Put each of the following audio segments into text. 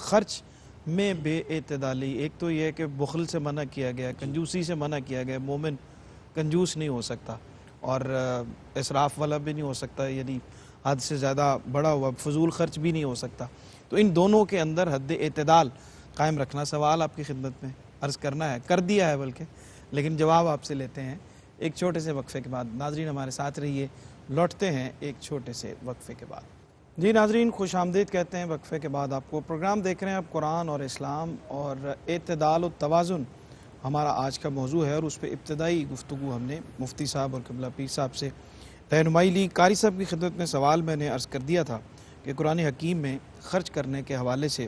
خرچ میں بے اعتدالی، ایک تو یہ ہے کہ بخل سے منع کیا گیا، کنجوسی سے منع کیا گیا، مومن کنجوس نہیں ہو سکتا اور اسراف والا بھی نہیں ہو سکتا، یعنی حد سے زیادہ بڑا ہوا فضول خرچ بھی نہیں ہو سکتا. تو ان دونوں کے اندر حد اعتدال قائم رکھنا. سوال آپ کی خدمت میں عرض کرنا ہے، کر دیا ہے بلکہ، لیکن جواب آپ سے لیتے ہیں ایک چھوٹے سے وقفے کے بعد. ناظرین ہمارے ساتھ رہیے، لوٹتے ہیں ایک چھوٹے سے وقفے کے بعد. جی ناظرین، خوش آمدید کہتے ہیں وقفے کے بعد آپ کو. پروگرام دیکھ رہے ہیں آپ قرآن اور اسلام، اور اعتدال و توازن ہمارا آج کا موضوع ہے، اور اس پہ ابتدائی گفتگو ہم نے مفتی صاحب اور قبلہ پیر صاحب سے رہنمائی لی. قاری صاحب کی خدمت میں سوال میں نے عرض کر دیا تھا کہ قرآن حکیم میں خرچ کرنے کے حوالے سے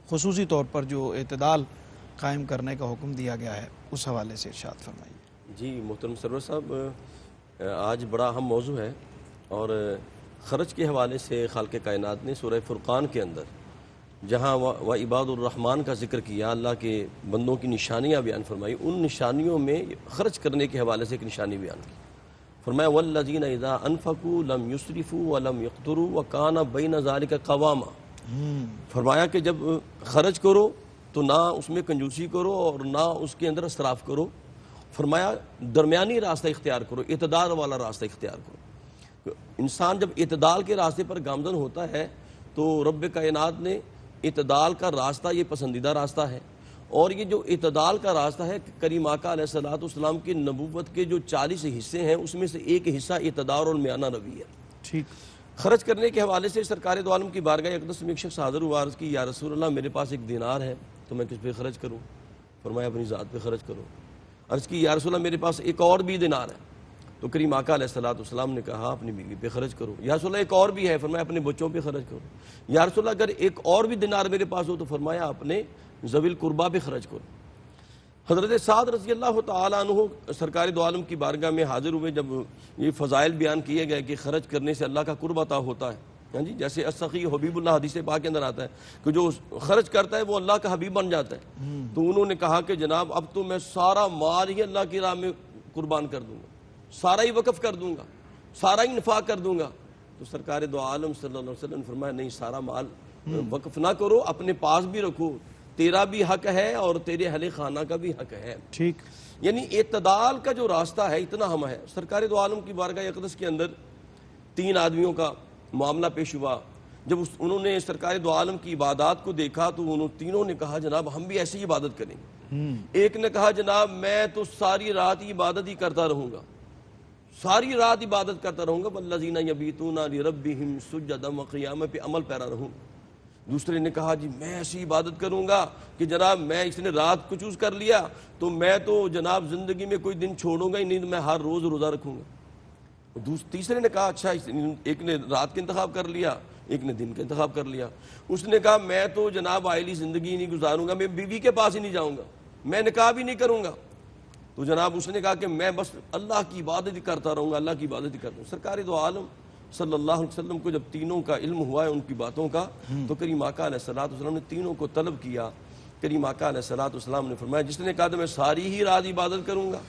خصوصی طور پر جو اعتدال قائم کرنے کا حکم دیا گیا ہے اس حوالے سے ارشاد فرمائیے. جی محترم سرور صاحب، آج بڑا اہم موضوع ہے، اور خرچ کے حوالے سے خالق کائنات نے سورہ فرقان کے اندر جہاں و عباد الرحمن کا ذکر کیا، اللہ کے بندوں کی نشانیاں بیان فرمائی، ان نشانیوں میں خرچ کرنے کے حوالے سے ایک نشانی بیان کی. فرمایا والذین اذا انفقوا لم یسرفوا ولم یقتروا وکان بین ذلک قواما. فرمایا کہ جب خرچ کرو تو نہ اس میں کنجوسی کرو اور نہ اس کے اندر اسراف کرو. فرمایا درمیانی راستہ اختیار کرو، اعتدال والا راستہ اختیار کرو. انسان جب اعتدال کے راستے پر گامزن ہوتا ہے تو رب کائنات نے اعتدال کا راستہ یہ پسندیدہ راستہ ہے، اور یہ جو اعتدال کا راستہ ہے، کریم آقا علیہ السلام کی نبوت کے جو 40 حصے ہیں اس میں سے ایک حصہ اعتدال اور میانہ روی ہے. ٹھیک. خرچ کرنے کے حوالے سے سرکار دو عالم کی بارگاہ اقدس میں ایک شخص حاضر ہوا، عرض کی یا رسول اللہ میرے پاس ایک دینار ہے تو میں کس پہ خرچ کروں؟ فرمایا اپنی ذات پہ خرچ کرو. عرض کی یا رسول اللہ میرے پاس ایک اور بھی دینار ہے. تو کریم آقا علیہ السلام نے کہا اپنی بیوی پہ خرچ کرو. یا رسول اللہ ایک اور بھی ہے. فرمایا اپنے بچوں پہ خرچ کرو. یا رسول اللہ اگر ایک اور بھی دینار میرے پاس ہو تو فرمایا اپنے ذوی القربا پہ خرچ کرو. حضرت سعد رضی اللہ تعالیٰ عنہ سرکار دو عالم کی بارگاہ میں حاضر ہوئے جب یہ فضائل بیان کیے گئے کہ خرچ کرنے سے اللہ کا قرب عطا ہوتا ہے. ہاں جی، جیسے السخی حبیب اللہ حدیث پاک کے اندر آتا ہے کہ جو خرچ کرتا ہے وہ اللہ کا حبیب بن جاتا ہے. تو انہوں نے کہا کہ جناب اب تو میں سارا مال ہی اللہ کی راہ میں قربان کر دوں گا، سارا ہی وقف کر دوں گا، سارا ہی انفاق کر دوں گا. تو سرکار دو عالم صلی اللہ علیہ وسلم نے فرمایا نہیں، سارا مال وقف نہ کرو، اپنے پاس بھی رکھو، تیرا بھی حق ہے اور تیرے اہل خانہ کا بھی حق ہے. ٹھیک. یعنی اعتدال کا جو راستہ ہے اتنا اہم ہے. سرکار دو عالم کی بارگاہ اقدس کے اندر 3 آدمیوں کا معاملہ پیش ہوا. جب انہوں نے سرکار دو عالم کی عبادات کو دیکھا تو انہوں تینوں نے کہا جناب ہم بھی ایسی عبادت کریں گے. ایک نے کہا جناب میں تو ساری رات عبادت ہی کرتا رہوں گا، ساری رات عبادت کرتا رہوں گا، والذین یبیتون لربہم سجدا وقیاما پہ عمل پیرا رہوں. دوسرے نے کہا جی میں ایسی عبادت کروں گا کہ جناب میں اس نے رات کو چوز کر لیا تو میں تو جناب زندگی میں کوئی دن چھوڑوں گا ہی نہیں، میں ہر روز روزہ رکھوں گا. تیسرے نے کہا اچھا، ایک نے رات کا انتخاب کر لیا، ایک نے دن کا انتخاب کر لیا. اس نے کہا میں تو جناب عائلی زندگی نہیں گزاروں گا، میں بیوی کے پاس ہی نہیں جاؤں گا، میں نکاح بھی نہیں کروں گا. تو جناب اس نے کہا کہ میں بس اللہ کی عبادت ہی کرتا رہوں گا، اللہ کی عبادت ہی کرتا ہوں. سرکار دو عالم صلی اللہ علیہ وسلم کو جب تینوں کا علم ہوا ہے ان کی باتوں کا تو کریم آقا علیہ السلام نے تینوں کو طلب کیا. کریم آقا علیہ السلام نے فرمایا جس نے کہا تو میں ساری ہی رات عبادت کروں گا،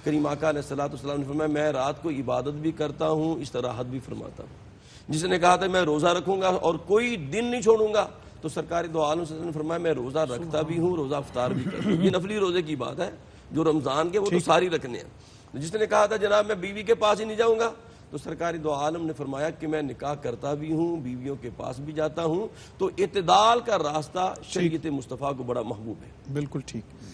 کریم آقا علیہ السلام نے فرمایا میں رات کو عبادت بھی کرتا ہوں، استراحت بھی فرماتا ہوں. جس نے کہا تھا میں روزہ رکھوں گا اور کوئی دن نہیں چھوڑوں گا تو سرکار دو عالم صلی اللہ علیہ وسلم نے فرمایا میں روزہ رکھتا بھی ہوں، روزہ افطار بھی کرتا ہوں. یہ نفلی روزے کی بات ہے، جو رمضان کے وہ تو ساری رکھنے ہیں. جس نے کہا تھا جناب میں بیوی کے پاس ہی نہیں جاؤں گا تو سرکار دو عالم نے فرمایا کہ میں نکاح کرتا بھی ہوں، بیویوں کے پاس بھی جاتا ہوں. تو اعتدال کا راستہ شریعت مصطفیٰ کو بڑا محبوب ہے. بالکل ٹھیک.